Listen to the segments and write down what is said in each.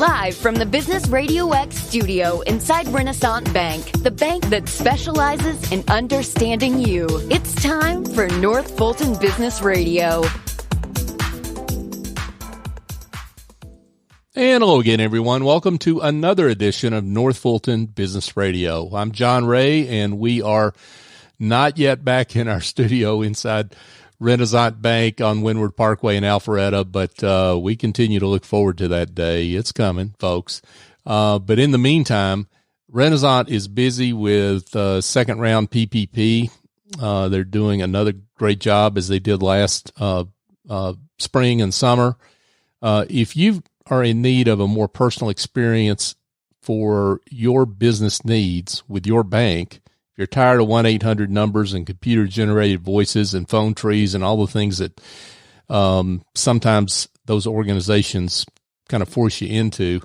Live from the Business RadioX studio inside Renaissance Bank, the bank that specializes in understanding you. It's time for North Fulton Business Radio. And hello again, everyone. Welcome to another edition of North Fulton Business Radio. I'm John Ray, and we are not yet back in our studio inside Renaissance Bank on Windward Parkway in Alpharetta, but we continue to look forward to that day. It's coming, folks. But in the meantime, Renaissance is busy with second round PPP. They're doing another great job as they did last spring and summer. If you are in need of a more personal experience for your business needs with your bank, if you're tired of 1-800 numbers and computer-generated voices and phone trees and all the things that sometimes those organizations kind of force you into,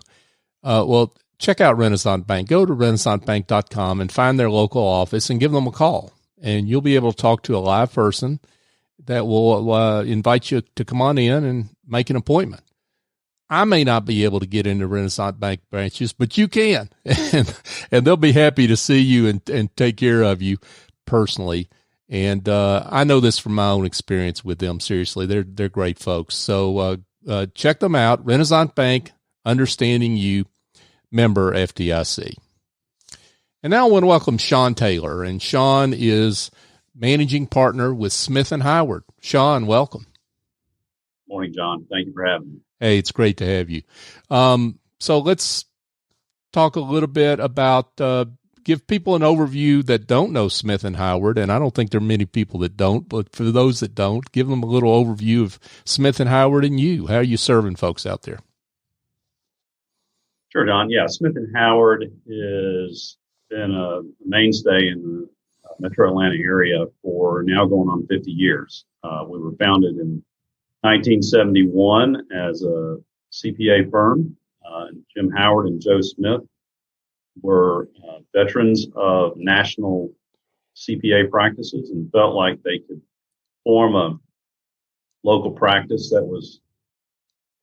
well, check out Renaissance Bank. Go to renaissancebank.com and find their local office and give them a call. And you'll be able to talk to a live person that will invite you to come on in and make an appointment. I may not be able to get into Renaissance Bank branches, but you can, and they'll be happy to see you and take care of you personally. And I know this from my own experience with them. Seriously, they're great folks. So check them out. Renaissance Bank, understanding you, member FDIC. And now I want to welcome Sean Taylor, and Sean is managing partner with Smith & Howard. Sean, welcome. Morning, John. Thank you for having me. Hey, it's great to have you. So let's talk a little bit about, give people an overview that don't know Smith & Howard, and I don't think there are many people that don't, but for those that don't, give them a little overview of Smith & Howard and you. How are you serving folks out there? Sure, John. Yeah, Smith & Howard has been a mainstay in the Metro Atlanta area for now going on 50 years. We were founded in 1971 as a CPA firm. Jim Howard and Joe Smith were veterans of national CPA practices and felt like they could form a local practice that was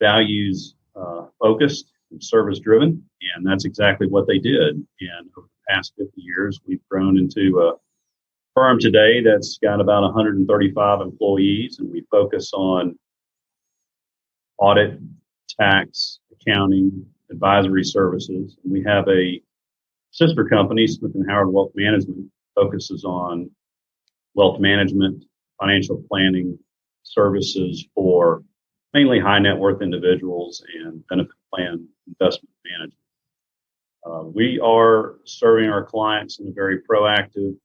values focused and service driven. And that's exactly what they did. And over the past 50 years, we've grown into a firm today that's got about 135 employees, and we focus on audit, tax, accounting, advisory services. And we have a sister company, Smith & Howard Wealth Management, focuses on wealth management, financial planning services for mainly high net worth individuals and benefit plan investment management. We are serving our clients in a very proactive,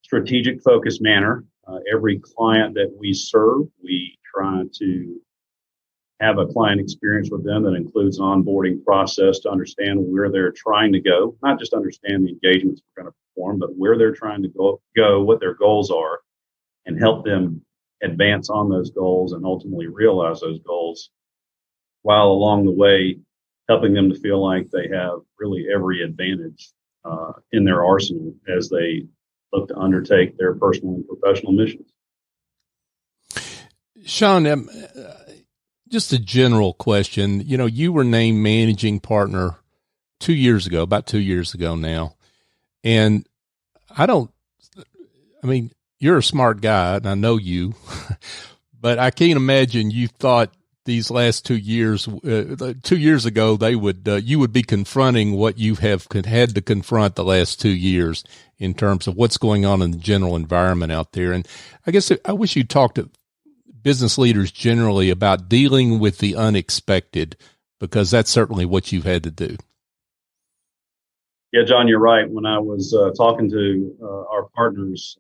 strategic focused manner. Every client that we serve, we try to have a client experience with them that includes an onboarding process to understand where they're trying to go, not just understand the engagements we're going to perform, but where they're trying to go, what their goals are, and help them advance on those goals and ultimately realize those goals, while along the way helping them to feel like they have really every advantage in their arsenal as they look to undertake their personal and professional missions. Sean, just a general question. You know, you were named managing partner 2 years ago, about 2 years ago now. And you're a smart guy, and I know you, but I can't imagine you thought these last 2 years, 2 years ago, you would be confronting what you have had to confront the last 2 years in terms of what's going on in the general environment out there. And I guess I wish you'd talk to business leaders generally about dealing with the unexpected, because that's certainly what you've had to do. Yeah, John, you're right. When I was talking to our partners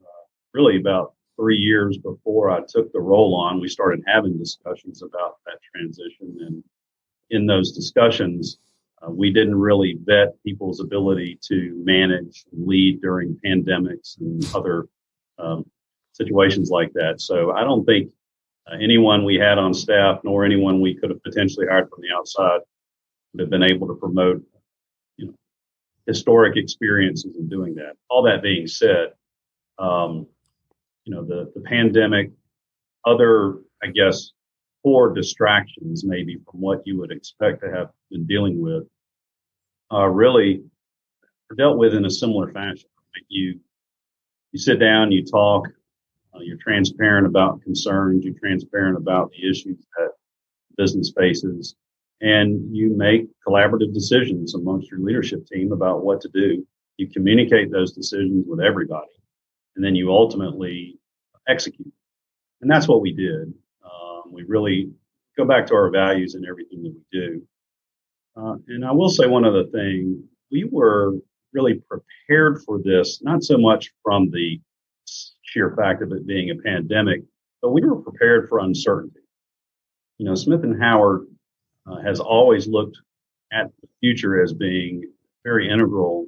really about 3 years before I took the role on, we started having discussions about that transition. And in those discussions, we didn't really vet people's ability to manage and lead during pandemics and other situations like that. So I don't think anyone we had on staff, nor anyone we could have potentially hired from the outside, would have been able to promote, historic experiences in doing that. All that being said, the pandemic, other, core distractions maybe from what you would expect to have been dealing with really are dealt with in a similar fashion. Right? You sit down, you talk, you're transparent about concerns, you're transparent about the issues that business faces, and you make collaborative decisions amongst your leadership team about what to do. You communicate those decisions with everybody, and then you ultimately execute. And that's what we did. We really go back to our values in everything that we do. And I will say one other thing. We were really prepared for this, not so much from the sheer fact of it being a pandemic, but we were prepared for uncertainty. You know, Smith & Howard has always looked at the future as being very integral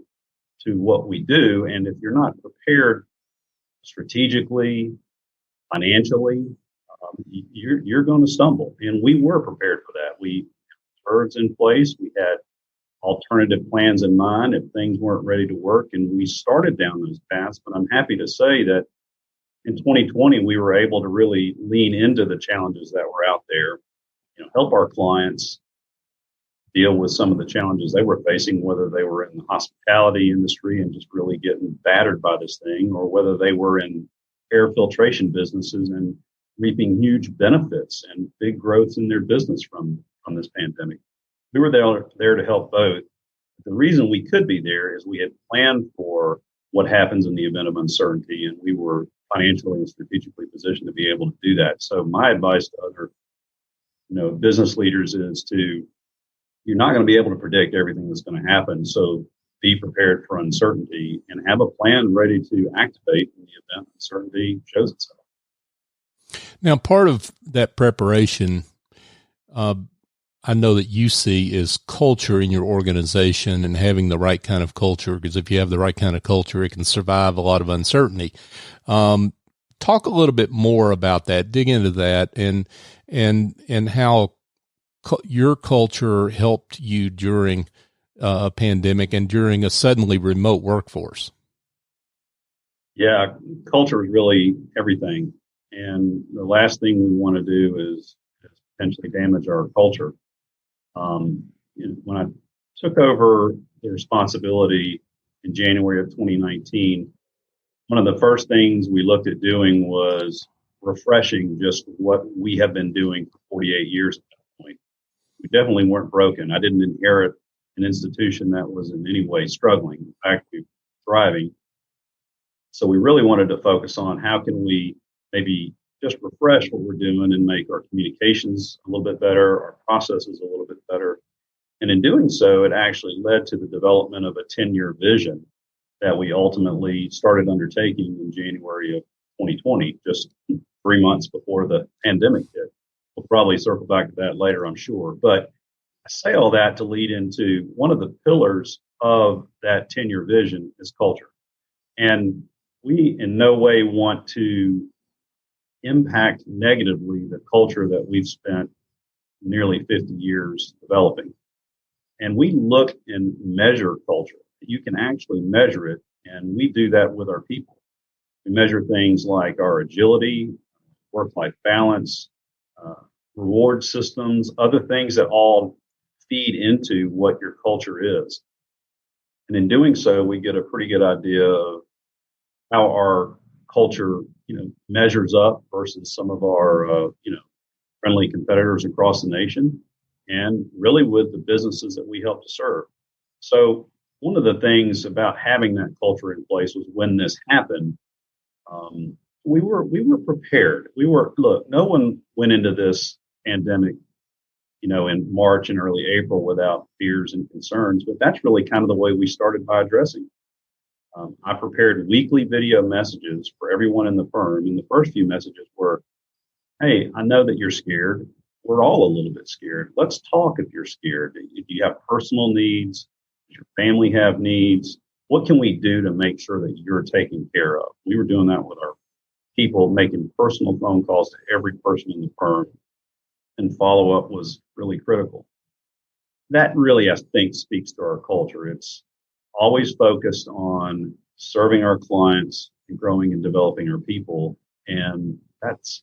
to what we do. And if you're not prepared strategically, financially, you're going to stumble. And we were prepared for that. We had birds in place. We had alternative plans in mind if things weren't ready to work, and we started down those paths. But I'm happy to say that in 2020, we were able to really lean into the challenges that were out there, you know, help our clients deal with some of the challenges they were facing, whether they were in the hospitality industry and just really getting battered by this thing, or whether they were in air filtration businesses and reaping huge benefits and big growth in their business from this pandemic. We were there to help both. The reason we could be there is we had planned for what happens in the event of uncertainty, and we were financially and strategically positioned to be able to do that. So my advice to other, business leaders is you're not going to be able to predict everything that's going to happen. So be prepared for uncertainty and have a plan ready to activate in the event uncertainty shows itself. Now, part of that preparation, I know that you see is culture in your organization and having the right kind of culture, because if you have the right kind of culture, it can survive a lot of uncertainty. Talk a little bit more about that, dig into that, and how your culture helped you during a pandemic and during a suddenly remote workforce. Yeah, culture is really everything. And the last thing we want to do is potentially damage our culture. When I took over the responsibility in January of 2019, one of the first things we looked at doing was refreshing just what we have been doing for 48 years at that point. We definitely weren't broken. I didn't inherit an institution that was in any way struggling. In fact, we were thriving. So we really wanted to focus on how can we maybe just refresh what we're doing and make our communications a little bit better, our processes a little bit better. And in doing so, it actually led to the development of a 10-year vision that we ultimately started undertaking in January of 2020, just 3 months before the pandemic hit. We'll probably circle back to that later, I'm sure. But I say all that to lead into one of the pillars of that 10-year vision is culture. And we in no way want to impact negatively the culture that we've spent nearly 50 years developing. And we look and measure culture. You can actually measure it, and we do that with our people. We measure things like our agility, work-life balance, reward systems, other things that all feed into what your culture is. And in doing so, we get a pretty good idea of how our culture, measures up versus some of our, friendly competitors across the nation, and really with the businesses that we help to serve. So one of the things about having that culture in place was when this happened, we were prepared. No one went into this pandemic, in March and early April without fears and concerns, but that's really kind of the way we started by addressing. I prepared weekly video messages for everyone in the firm, and the first few messages were, hey, I know that you're scared. We're all a little bit scared. Let's talk if you're scared. If you have personal needs, does your family have needs? What can we do to make sure that you're taken care of? We were doing that with our people, making personal phone calls to every person in the firm, and follow-up was really critical. That really, I think, speaks to our culture. It's always focused on serving our clients and growing and developing our people. And that's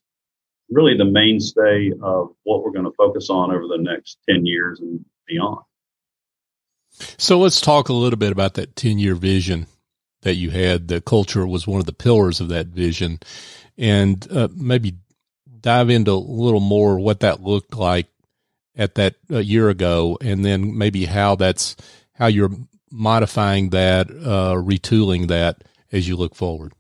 really the mainstay of what we're going to focus on over the next 10 years and beyond. So let's talk a little bit about that 10-year vision that you had. The culture was one of the pillars of that vision, and maybe dive into a little more what that looked like at that year ago, and then maybe how you're modifying that, retooling that as you look forward.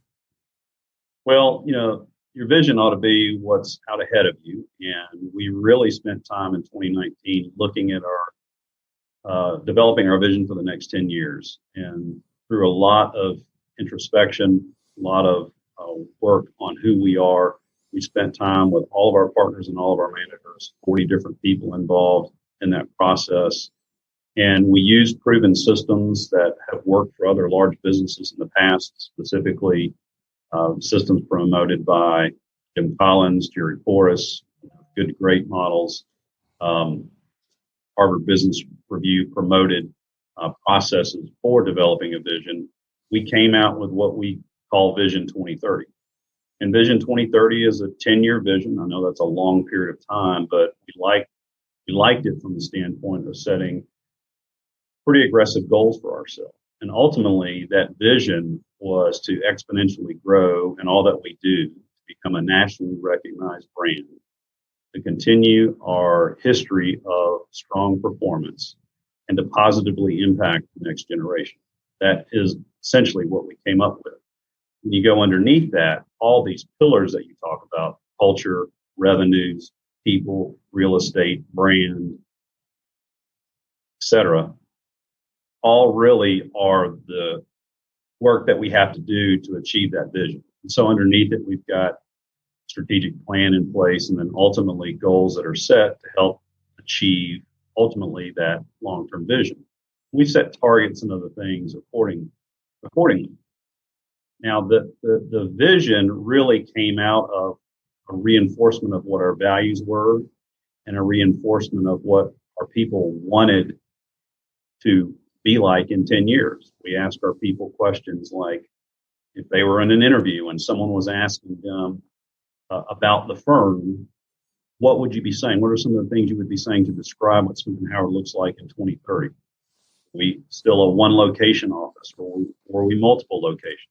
Well, your vision ought to be what's out ahead of you. And we really spent time in 2019 looking at developing our vision for the next 10 years. And through a lot of introspection, a lot of work on who we are, we spent time with all of our partners and all of our managers, 40 different people involved in that process. And we used proven systems that have worked for other large businesses in the past, specifically systems promoted by Jim Collins, Jerry Forrest, Good to Great models. Harvard Business Review promoted processes for developing a vision. We came out with what we call Vision 2030. And Vision 2030 is a 10-year vision. I know that's a long period of time, but we liked it from the standpoint of setting pretty aggressive goals for ourselves. And ultimately, that vision was to exponentially grow in all that we do to become a nationally recognized brand, to continue our history of strong performance, and to positively impact the next generation. That is essentially what we came up with. When you go underneath that, all these pillars that you talk about, culture, revenues, people, real estate, brand, etc., all really are the work that we have to do to achieve that vision. And so underneath it, we've got a strategic plan in place, and then ultimately goals that are set to help achieve ultimately that long-term vision. We set targets and other things accordingly. Now, the vision really came out of a reinforcement of what our values were and a reinforcement of what our people wanted to be like in 10 years. We asked our people questions like, if they were in an interview and someone was asking them about the firm, what would you be saying? What are some of the things you would be saying to describe what Smith & Howard looks like in 2030? We still a one location office, or were we multiple locations?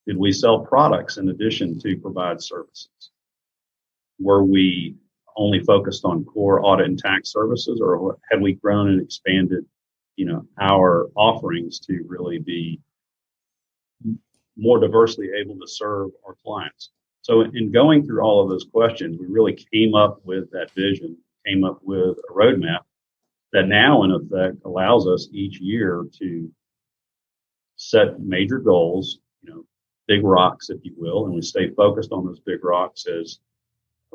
Did we sell products in addition to provide services? Were we only focused on core audit and tax services, or had we grown and expanded, our offerings to really be more diversely able to serve our clients? So in going through all of those questions, we really came up with that vision, came up with a roadmap that now in effect allows us each year to set major goals, big rocks, if you will, and we stay focused on those big rocks as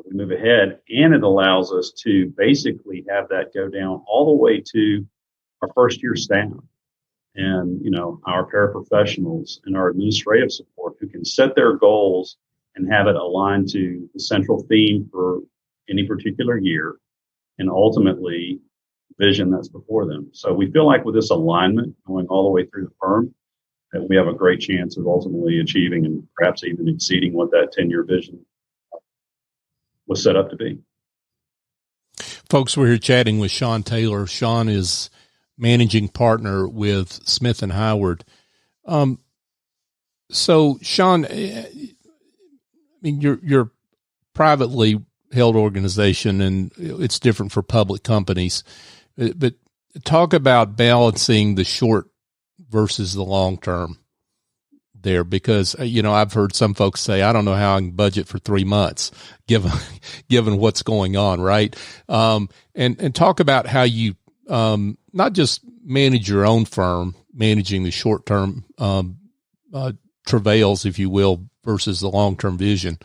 we move ahead. And it allows us to basically have that go down all the way to our first year staff and, our paraprofessionals and our administrative support who can set their goals and have it aligned to the central theme for any particular year and ultimately vision that's before them. So we feel like with this alignment going all the way through the firm, that we have a great chance of ultimately achieving and perhaps even exceeding what that 10-year vision was set up to be. Folks, we're here chatting with Sean Taylor. Sean is managing partner with Smith & Howard. So, Sean, you're privately held organization, and it's different for public companies. But talk about balancing the short versus the long term there, because I've heard some folks say, I don't know how I can budget for 3 months given what's going on, right? And talk about how you not just manage your own firm, managing the short term travails, if you will, versus the long term vision,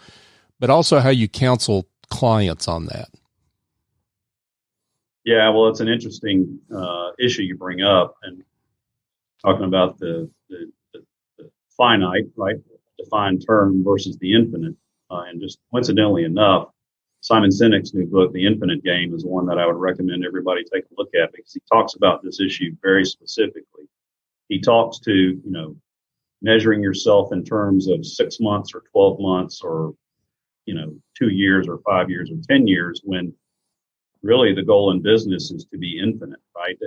but also how you counsel clients on that. Yeah, well, it's an interesting issue you bring up, and talking about the finite, right, defined term versus the infinite. And just coincidentally enough, Simon Sinek's new book, The Infinite Game, is one that I would recommend everybody take a look at, because he talks about this issue very specifically. He talks to, measuring yourself in terms of 6 months or 12 months or 2 years or 5 years or 10 years, when really the goal in business is to be infinite, right?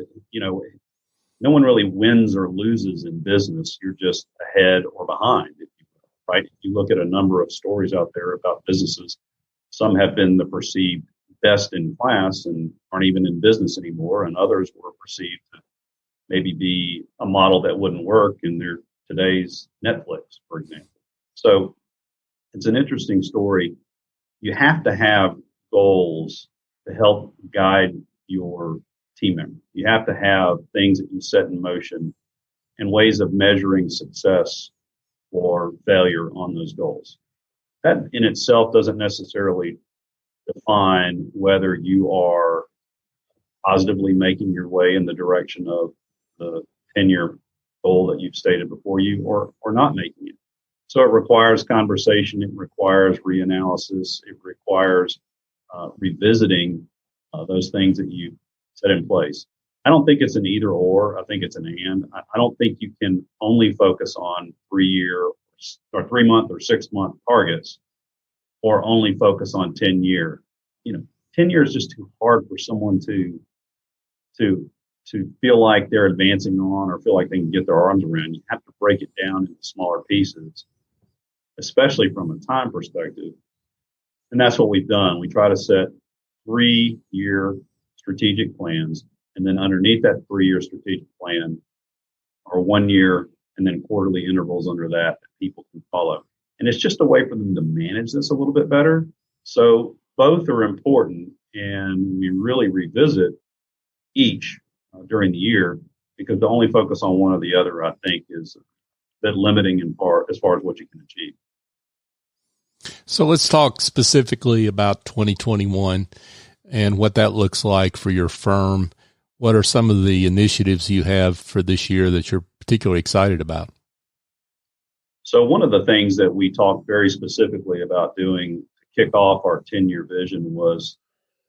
No one really wins or loses in business. You're just ahead or behind, if you will, right? If you look at a number of stories out there about businesses, some have been the perceived best in class and aren't even in business anymore, and others were perceived to maybe be a model that wouldn't work, and they're today's Netflix, for example. So it's an interesting story. You have to have goals to help guide your team member. You have to have things that you set in motion and ways of measuring success or failure on those goals. That in itself doesn't necessarily define whether you are positively making your way in the direction of the 10-year goal that you've stated before you, or not making it. So it requires conversation. It requires reanalysis. It requires revisiting those things that you set in place. I don't think it's an either or. I think it's an and. I don't think you can only focus on 3-year or 3-month or 6-month targets, or only focus on 10-year. 10 years is just too hard for someone to feel like they're advancing on, or feel like they can get their arms around. You have to break it down into smaller pieces, especially from a time perspective. And that's what we've done. We try to set 3-year strategic plans, and then underneath that 3-year strategic plan are 1 year and then quarterly intervals under that people can follow. And it's just a way for them to manage this a little bit better. So both are important, and we really revisit each during the year, because to only focus on one or the other, I think, is a bit limiting in part as far as what you can achieve. So let's talk specifically about 2021 and what that looks like for your firm. What are some of the initiatives you have for this year that you're particularly excited about? So one of the things that we talked very specifically about doing to kick off our 10-year vision was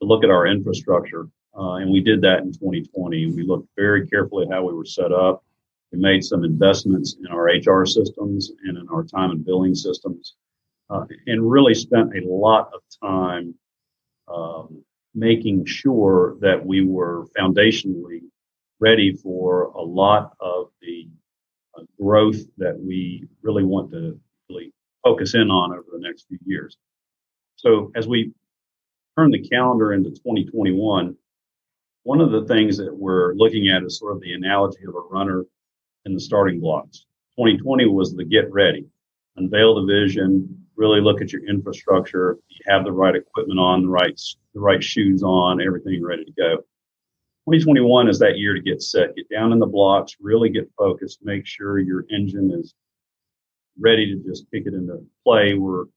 to look at our infrastructure. And we did that in 2020. We looked very carefully at how we were set up. We made some investments in our HR systems and in our time and billing systems, and really spent a lot of time making sure that we were foundationally ready for a lot of the growth that we really want to really focus in on over the next few years. So as we turn the calendar into 2021, one of the things that we're looking at is sort of the analogy of a runner in the starting blocks. 2020 was the get ready, unveil the vision, really look at your infrastructure. You have the right equipment on, the right shoes on, everything ready to go. 2021 is that year to get set, get down in the blocks, really get focused, make sure your engine is ready to just kick it into play. The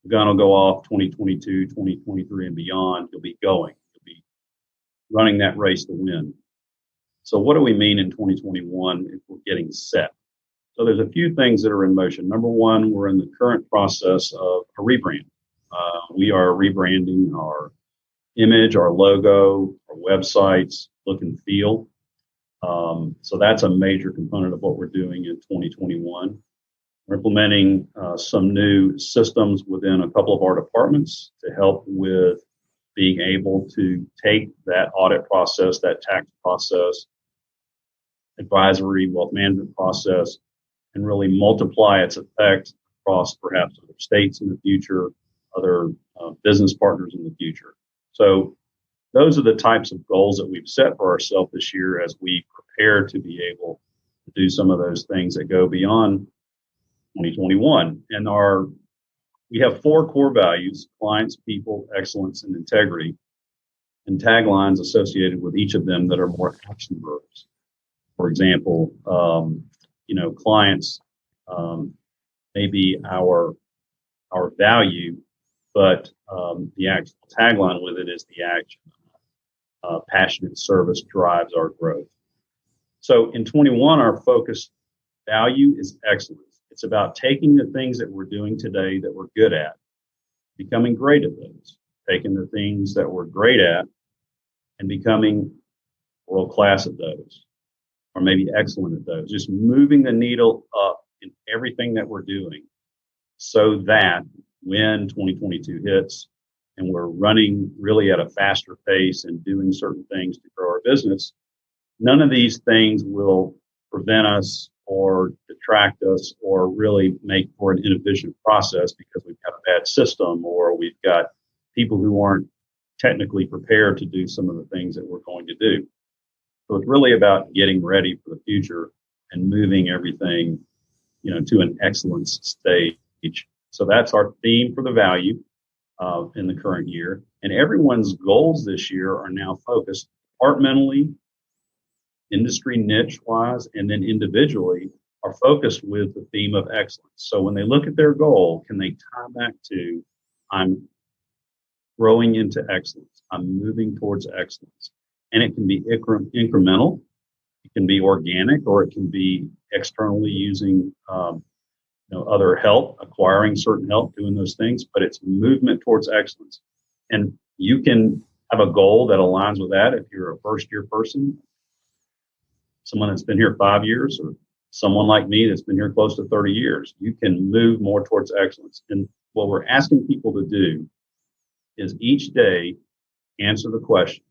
gun will go off 2022, 2023 and beyond. You'll be going. You'll be running that race to win. So what do we mean in 2021 if we're getting set? So there's a few things that are in motion. Number one, we're in the current process of a rebrand. We are rebranding our image, our logo, our websites, look and feel. So that's a major component of what we're doing in 2021. We're implementing some new systems within a couple of our departments to help with being able to take that audit process, that tax process, advisory, wealth management process, and really multiply its effect across perhaps other states in the future, other business partners in the future. So those are the types of goals that we've set for ourselves this year as we prepare to be able to do some of those things that go beyond 2021. And we have 4 core values: clients, people, excellence, and integrity, and taglines associated with each of them that are more action verbs. For example, clients may be our value, but the actual tagline with it is the action. Passionate service drives our growth. So in 21, our focus value is excellence. It's about taking the things that we're doing today that we're good at, becoming great at those, taking the things that we're great at and becoming world class at those, or maybe excellent at those, just moving the needle up in everything that we're doing so that when 2022 hits and we're running really at a faster pace and doing certain things to grow our business, none of these things will prevent us or detract us or really make for an inefficient process because we've got a bad system or we've got people who aren't technically prepared to do some of the things that we're going to do. So it's really about getting ready for the future and moving everything, to an excellence stage. So that's our theme for the value in the current year. And everyone's goals this year are now focused departmentally, industry niche wise, and then individually are focused with the theme of excellence. So when they look at their goal, can they tie back to, I'm growing into excellence. I'm moving towards excellence. And it can be incremental. It can be organic, or it can be externally using, other help, acquiring certain help, doing those things, but it's movement towards excellence. And you can have a goal that aligns with that if you're a first year person, someone that's been here 5 years, or someone like me that's been here close to 30 years. You can move more towards excellence. And what we're asking people to do is each day answer the question,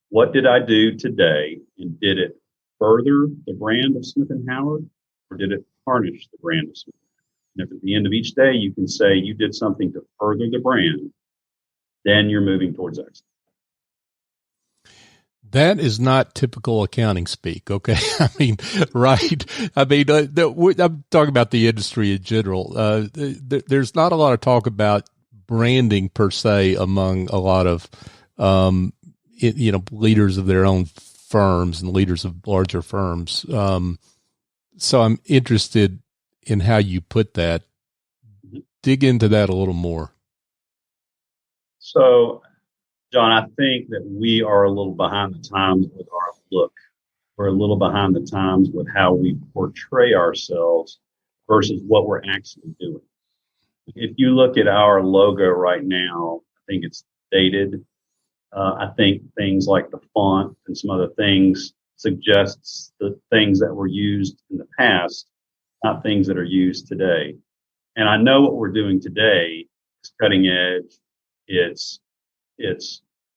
what did I do today, and did it further the brand of Smith & Howard, or did it tarnish the brand of Smith & Howard? And if at the end of each day you can say you did something to further the brand, then you're moving towards excellence. That is not typical accounting speak, okay? I mean, right? I mean, I'm talking about the industry in general. There's not a lot of talk about branding per se among a lot of, leaders of their own firms and leaders of larger firms. So I'm interested in how you put that. Dig into that a little more. So, John, I think that we are a little behind the times with our look. We're a little behind the times with how we portray ourselves versus what we're actually doing. If you look at our logo right now, I think it's dated. I think things like the font and some other things suggests the things that were used in the past, not things that are used today. And I know what we're doing today is cutting edge. It's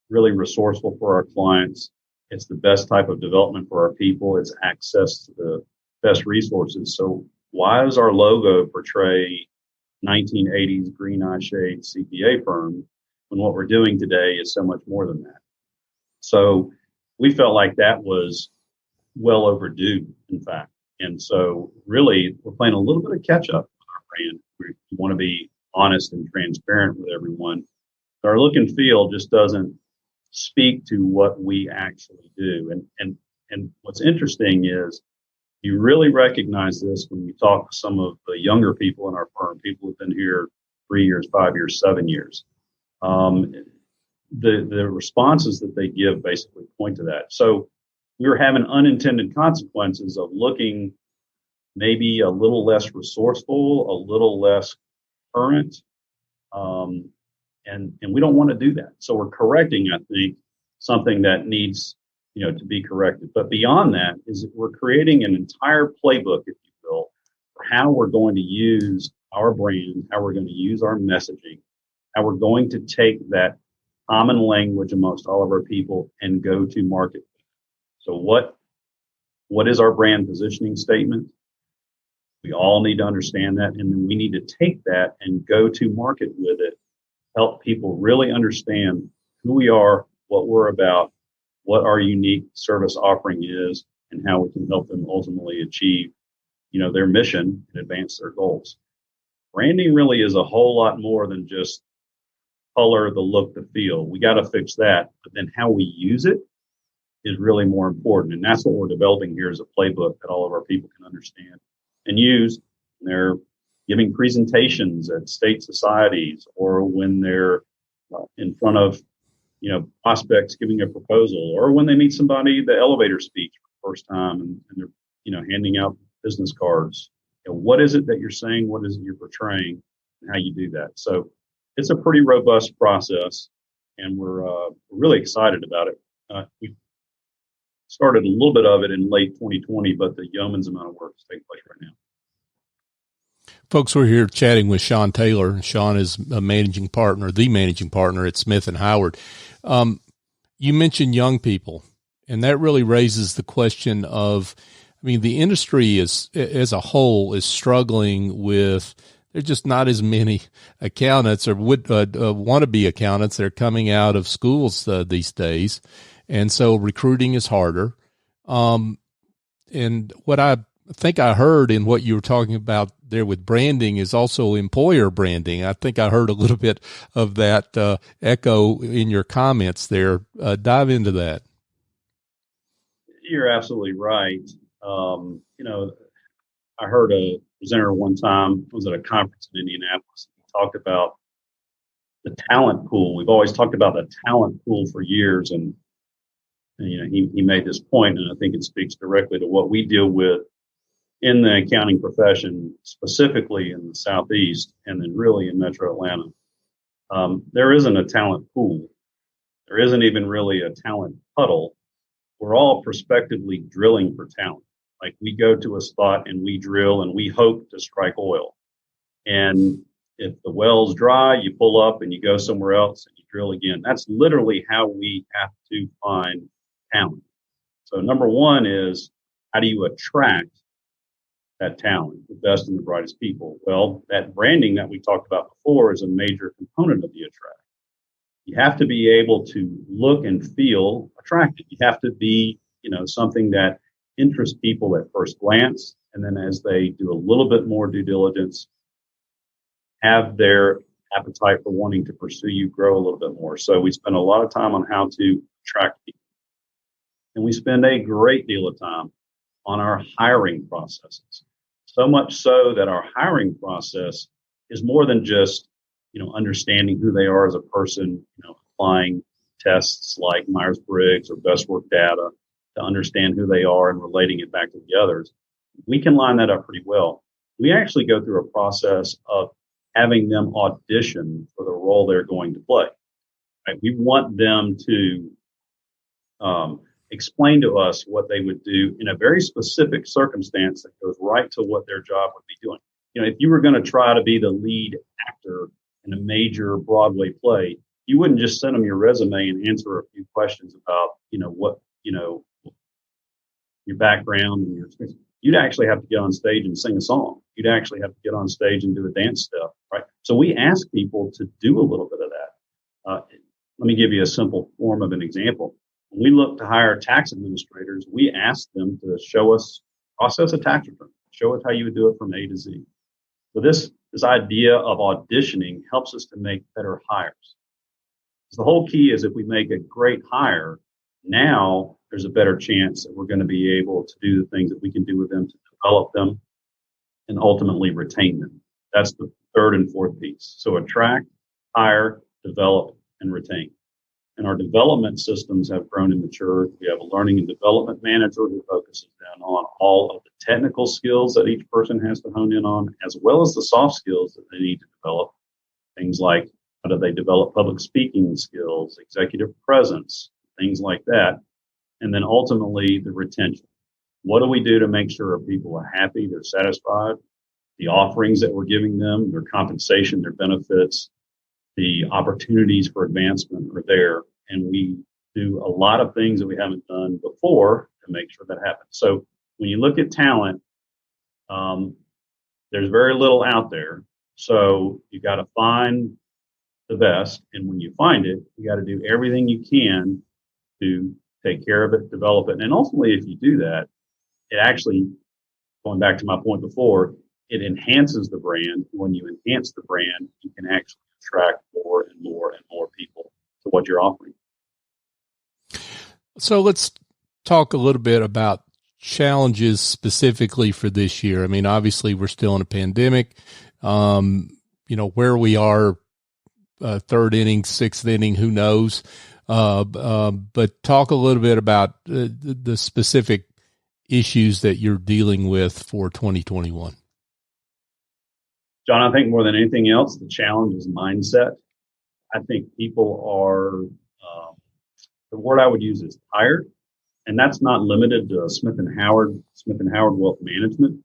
really resourceful for our clients. It's the best type of development for our people. It's access to the best resources. So why does our logo portray 1980s green eye shade CPA firm when what we're doing today is so much more than that? So we felt like that was well overdue, in fact. And so really we're playing a little bit of catch up with our brand. We want to be honest and transparent with everyone. Our look and feel just doesn't speak to what we actually do. And what's interesting is you really recognize this when you talk to some of the younger people in our firm, people who've been here 3 years, 5 years, 7 years. The responses that they give basically point to that. So we were having unintended consequences of looking maybe a little less resourceful, a little less current. And we don't want to do that. So we're correcting, I think, something that needs, to be corrected. But beyond that is that we're creating an entire playbook, if you will, for how we're going to use our brand, how we're going to use our messaging, how we're going to take that common language amongst all of our people and go to market. So what is our brand positioning statement? We all need to understand that. And then we need to take that and go to market with it, help people really understand who we are, what we're about, what our unique service offering is, and how we can help them ultimately achieve, their mission and advance their goals. Branding really is a whole lot more than just color, the look, the feel. We got to fix that. But then how we use it is really more important. And that's what we're developing here is a playbook that all of our people can understand and use. And they're giving presentations at state societies or when they're in front of, prospects giving a proposal, or when they meet somebody, the elevator speech for the first time and they're, handing out business cards. What is it that you're saying? What is it you're portraying and how you do that? So it's a pretty robust process and we're really excited about it. We started a little bit of it in late 2020, but the yeoman's amount of work is taking place right now. Folks, we're here chatting with Sean Taylor. Sean is the managing partner at Smith and Howard. You mentioned young people, and that really raises the question of, the industry as a whole is struggling with, there's just not as many accountants or would want to be accountants that are coming out of schools these days. And so recruiting is harder. And what I think I heard in what you were talking about there with branding is also employer branding. I think I heard a little bit of that echo in your comments there. Dive into that. You're absolutely right. I heard a presenter one time, I was at a conference in Indianapolis. He talked about the talent pool. We've always talked about the talent pool for years. And he made this point, and I think it speaks directly to what we deal with in the accounting profession, specifically in the Southeast and then really in Metro Atlanta. There isn't a talent pool. There isn't even really a talent puddle. We're all prospectively drilling for talent. Like, we go to a spot and we drill and we hope to strike oil. And if the well's dry, you pull up and you go somewhere else and you drill again. That's literally how we have to find talent. So number one is, how do you attract that talent, the best and the brightest people? Well, that branding that we talked about before is a major component of the attract. You have to be able to look and feel attractive. You have to be, something that interests people at first glance. And then as they do a little bit more due diligence, have their appetite for wanting to pursue you grow a little bit more. So we spend a lot of time on how to attract people. And we spend a great deal of time on our hiring processes. So much so that our hiring process is more than just, understanding who they are as a person, applying tests like Myers-Briggs or Best Work Data to understand who they are and relating it back to the others. We can line that up pretty well. We actually go through a process of having them audition for the role they're going to play. Right? We want them to explain to us what they would do in a very specific circumstance that goes right to what their job would be doing. If you were going to try to be the lead actor in a major Broadway play, you wouldn't just send them your resume and answer a few questions about, your background and your experience. You'd actually have to get on stage and sing a song. You'd actually have to get on stage and do a dance step, right? So we ask people to do a little bit of that. Let me give you a simple form of an example. When we look to hire tax administrators, we ask them to show us, process a tax return, show us how you would do it from A to Z. So this idea of auditioning helps us to make better hires. So the whole key is, if we make a great hire, now there's a better chance that we're going to be able to do the things that we can do with them to develop them and ultimately retain them. That's the third and fourth piece. So attract, hire, develop, and retain. And our development systems have grown and matured. We have a learning and development manager who focuses down on all of the technical skills that each person has to hone in on, as well as the soft skills that they need to develop. Things like, how do they develop public speaking skills, executive presence, things like that. And then ultimately the retention. What do we do to make sure our people are happy, they're satisfied, the offerings that we're giving them, their compensation, their benefits, the opportunities for advancement are there. And we do a lot of things that we haven't done before to make sure that happens. So when you look at talent, there's very little out there. So you got to find the best. And when you find it, you got to do everything you can to take care of it, develop it. And ultimately, if you do that, it actually, going back to my point before, it enhances the brand. When you enhance the brand, you can actually attract more and more and more people to what you're offering. So let's talk a little bit about challenges specifically for this year. I mean, obviously we're still in a pandemic. Where we are, third inning, sixth inning, who knows? But talk a little bit about the specific issues that you're dealing with for 2021. John, I think more than anything else, the challenge is mindset. I think people are, the word I would use is tired. And that's not limited to Smith & Howard Wealth Management,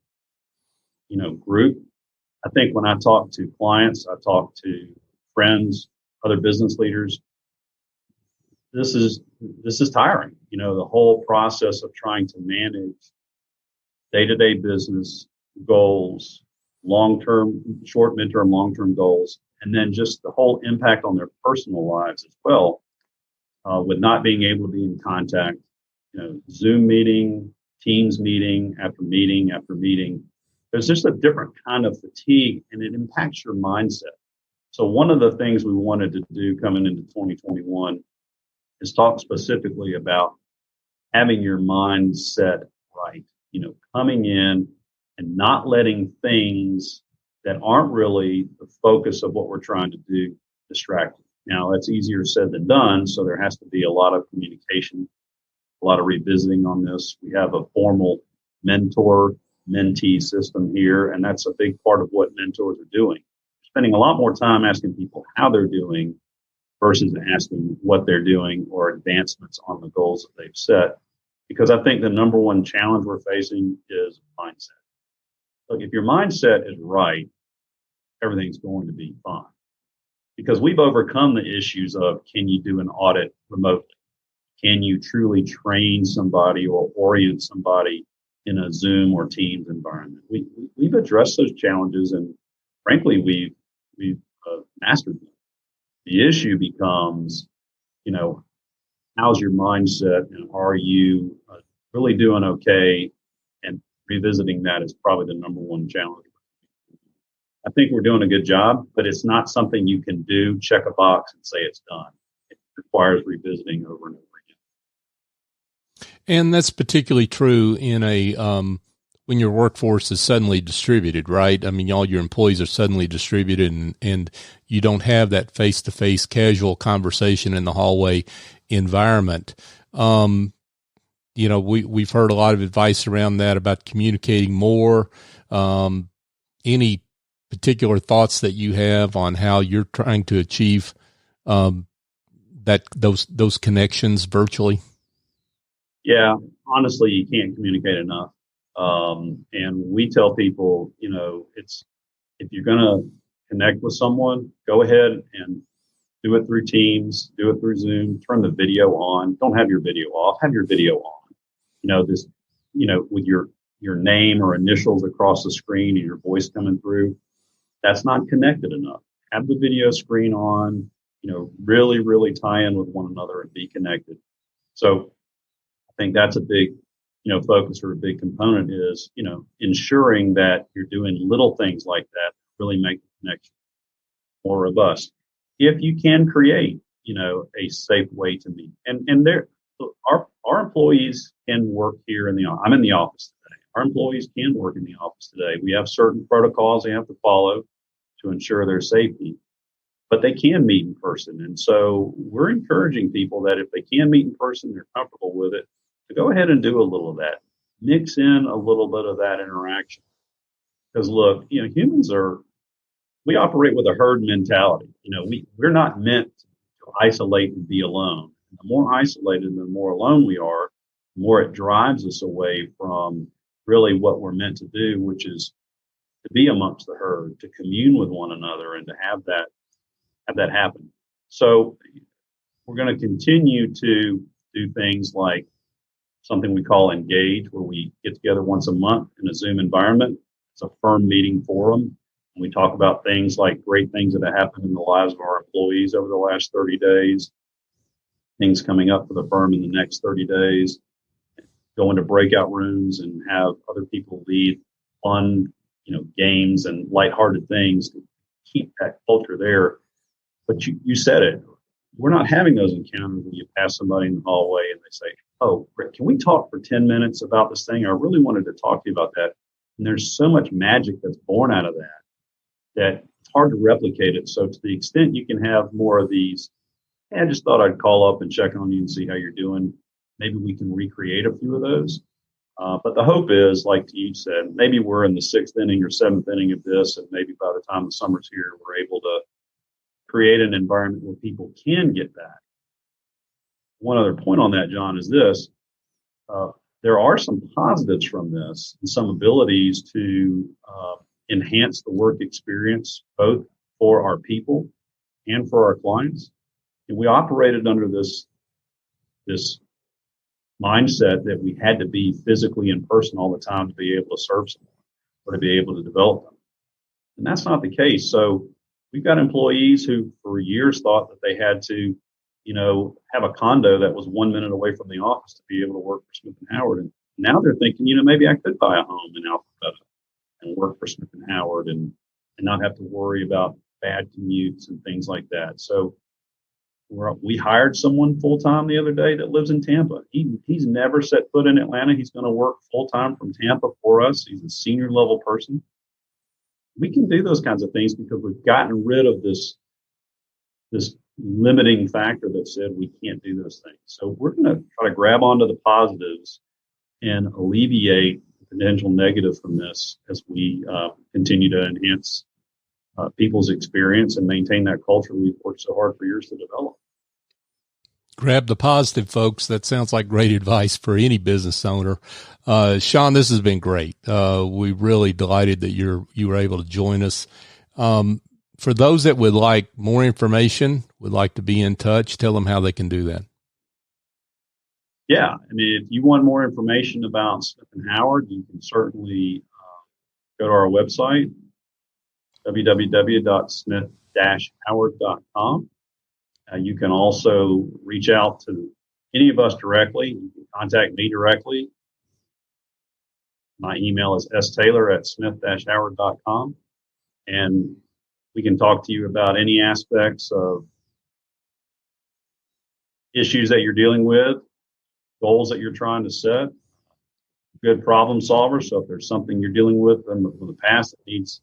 group. I think when I talk to clients, I talk to friends, other business leaders, this is tiring. The whole process of trying to manage day-to-day business goals, long-term, short, midterm, long-term goals, and then just the whole impact on their personal lives as well, with not being able to be in contact, Zoom meeting, Teams meeting after meeting after meeting. There's just a different kind of fatigue, and it impacts your mindset. So one of the things we wanted to do coming into 2021 is talk specifically about having your mindset right, coming in and not letting things that aren't really the focus of what we're trying to do distract you. Now, that's easier said than done, so there has to be a lot of communication, a lot of revisiting on this. We have a formal mentor-mentee system here, and that's a big part of what mentors are doing. Spending a lot more time asking people how they're doing versus asking what they're doing or advancements on the goals that they've set. Because I think the number one challenge we're facing is mindset. Look, if your mindset is right, everything's going to be fine. Because we've overcome the issues of, can you do an audit remotely? Can you truly train somebody or orient somebody in a Zoom or Teams environment? We've addressed those challenges, and frankly, we've mastered them. The issue becomes, how's your mindset, and are you really doing okay? And revisiting that is probably the number one challenge. I think we're doing a good job, but it's not something you can do, check a box, and say it's done. It requires revisiting over and over again. And that's particularly true in when your workforce is suddenly distributed, right? I mean, all your employees are suddenly distributed, and you don't have that face-to-face casual conversation in the hallway environment. We've heard a lot of advice around that about communicating more. Any particular thoughts that you have on how you're trying to achieve those connections virtually? Yeah, honestly, you can't communicate enough. And we tell people, it's, if you're going to connect with someone, go ahead and do it through Teams, do it through Zoom, turn the video on. Don't have your video off, have your video on. With your name or initials across the screen and your voice coming through, that's not connected enough. Have the video screen on, really, really tie in with one another and be connected. So I think that's a big, focus, or a big component is, ensuring that you're doing little things like that really make the connection more robust. If you can create, a safe way to meet, and our employees can work here in the office. I'm in the office today. Our employees can work in the office today. We have certain protocols they have to follow to ensure their safety, but they can meet in person. And so we're encouraging people that if they can meet in person, they're comfortable with it, to go ahead and do a little of that. Mix in a little bit of that interaction. Because look, humans we operate with a herd mentality. We're not meant to isolate and be alone. And the more isolated and the more alone we are, the more it drives us away from really what we're meant to do, which is to be amongst the herd, to commune with one another, and to have that happen. So we're going to continue to do things like something we call Engage, where we get together once a month in a Zoom environment. It's a firm meeting forum. And we talk about things like great things that have happened in the lives of our employees over the last 30 days, things coming up for the firm in the next 30 days, go into breakout rooms and have other people lead fun, games and lighthearted things to keep that culture there. But you said it. We're not having those encounters when you pass somebody in the hallway and they say, "Oh, Rick, can we talk for 10 minutes about this thing? I really wanted to talk to you about that." And there's so much magic that's born out of that it's hard to replicate it. So to the extent you can have more of these, I just thought I'd call up and check on you and see how you're doing. Maybe we can recreate a few of those. But the hope is, like you said, maybe we're in the 6th inning or 7th inning of this, and maybe by the time the summer's here, we're able to create an environment where people can get back. One other point on that, John, is this. There are some positives from this and some abilities to enhance the work experience both for our people and for our clients. And we operated under this mindset that we had to be physically in person all the time to be able to serve someone or to be able to develop them. And that's not the case. So we've got employees who for years thought that they had to, have a condo that was 1 minute away from the office to be able to work for Smith & Howard. And now they're thinking, maybe I could buy a home in Alpharetta and work for Smith & Howard and not have to worry about bad commutes and things like that. So we hired someone full-time the other day that lives in Tampa. He's never set foot in Atlanta. He's going to work full-time from Tampa for us. He's a senior level person. We can do those kinds of things because we've gotten rid of this limiting factor that said we can't do those things. So we're going to try to grab onto the positives and alleviate the potential negative from this as we continue to enhance people's experience and maintain that culture we've worked so hard for years to develop. Grab the positive, folks. That sounds like great advice for any business owner. Sean, this has been great. We're really delighted that you were able to join us. For those that would like more information, would like to be in touch, tell them how they can do that. Yeah. If you want more information about Smith & Howard, you can certainly go to our website, www.smith-howard.com. You can also reach out to any of us directly. You can contact me directly. My email is staylor@smith-howard.com. And we can talk to you about any aspects of issues that you're dealing with, goals that you're trying to set. Good problem solver. So if there's something you're dealing with from the past that needs to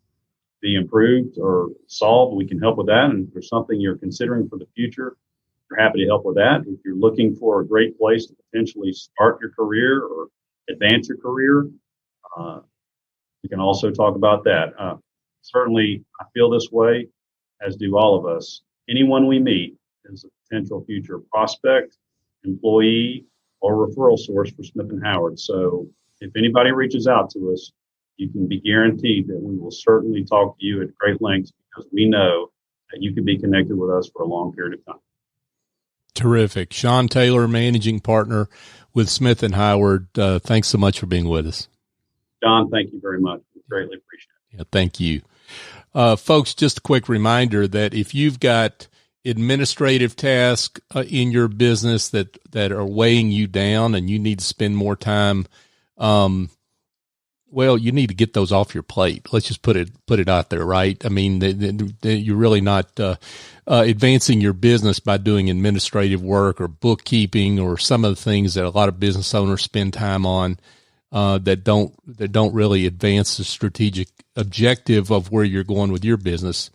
be improved or solved, we can help with that. And if there's something you're considering for the future, we're happy to help with that. If you're looking for a great place to potentially start your career or advance your career, we can also talk about that. Certainly, I feel this way, as do all of us. Anyone we meet is a potential future prospect, employee, or referral source for Smith & Howard. So if anybody reaches out to us, you can be guaranteed that we will certainly talk to you at great lengths because we know that you can be connected with us for a long period of time. Terrific. Sean Taylor, managing partner with Smith & Howard. Thanks so much for being with us. John, thank you very much. We greatly appreciate it. Yeah, thank you. Folks, just a quick reminder that if you've got administrative tasks in your business that are weighing you down and you need to spend more time, you need to get those off your plate. Let's just put it out there, right? I mean, you're really not advancing your business by doing administrative work or bookkeeping or some of the things that a lot of business owners spend time on. That don't really advance the strategic objective of where you're going with your business.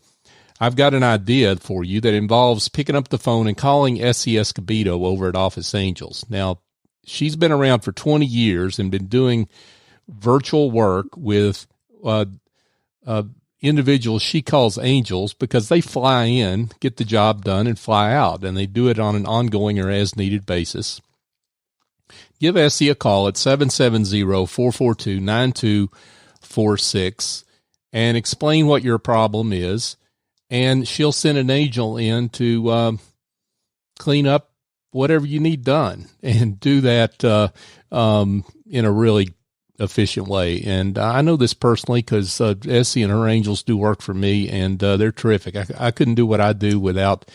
I've got an idea for you that involves picking up the phone and calling Essie Escobedo over at Office Angels. Now, she's been around for 20 years and been doing virtual work with individuals she calls angels because they fly in, get the job done, and fly out, and they do it on an ongoing or as-needed basis. Give Essie a call at 770-442-9246 and explain what your problem is, and she'll send an angel in to clean up whatever you need done and do that in a really efficient way. And I know this personally because Essie and her angels do work for me, and they're terrific. I couldn't do what I do without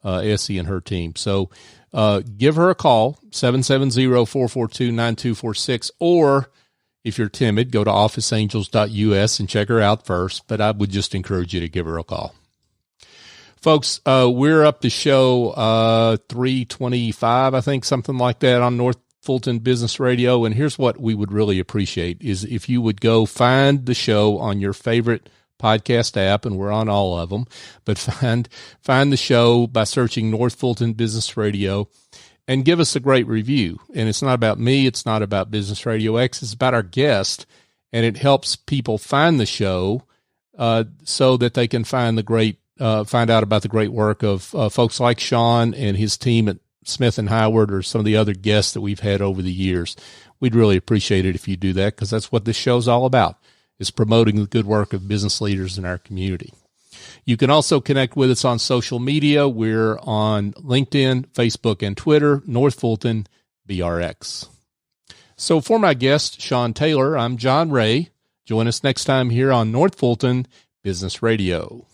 Essie and her team. So give her a call, 770-442-9246, or if you're timid, go to officeangels.us and check her out first, but I would just encourage you to give her a call. Folks, we're up to show 325, I think, something like that on North Fulton Business Radio, and here's what we would really appreciate is if you would go find the show on your favorite podcast app, and we're on all of them, but find the show by searching North Fulton Business Radio and give us a great review. And it's not about me. It's not about Business RadioX. It's about our guest, and it helps people find the show so that they can find out about the great work of folks like Sean and his team at Smith & Howard or some of the other guests that we've had over the years. We'd really appreciate it if you do that because that's what this show's all about. is promoting the good work of business leaders in our community. You can also connect with us on social media. We're on LinkedIn, Facebook, and Twitter, North Fulton BRX. So for my guest, Sean Taylor, I'm John Ray. Join us next time here on North Fulton Business Radio.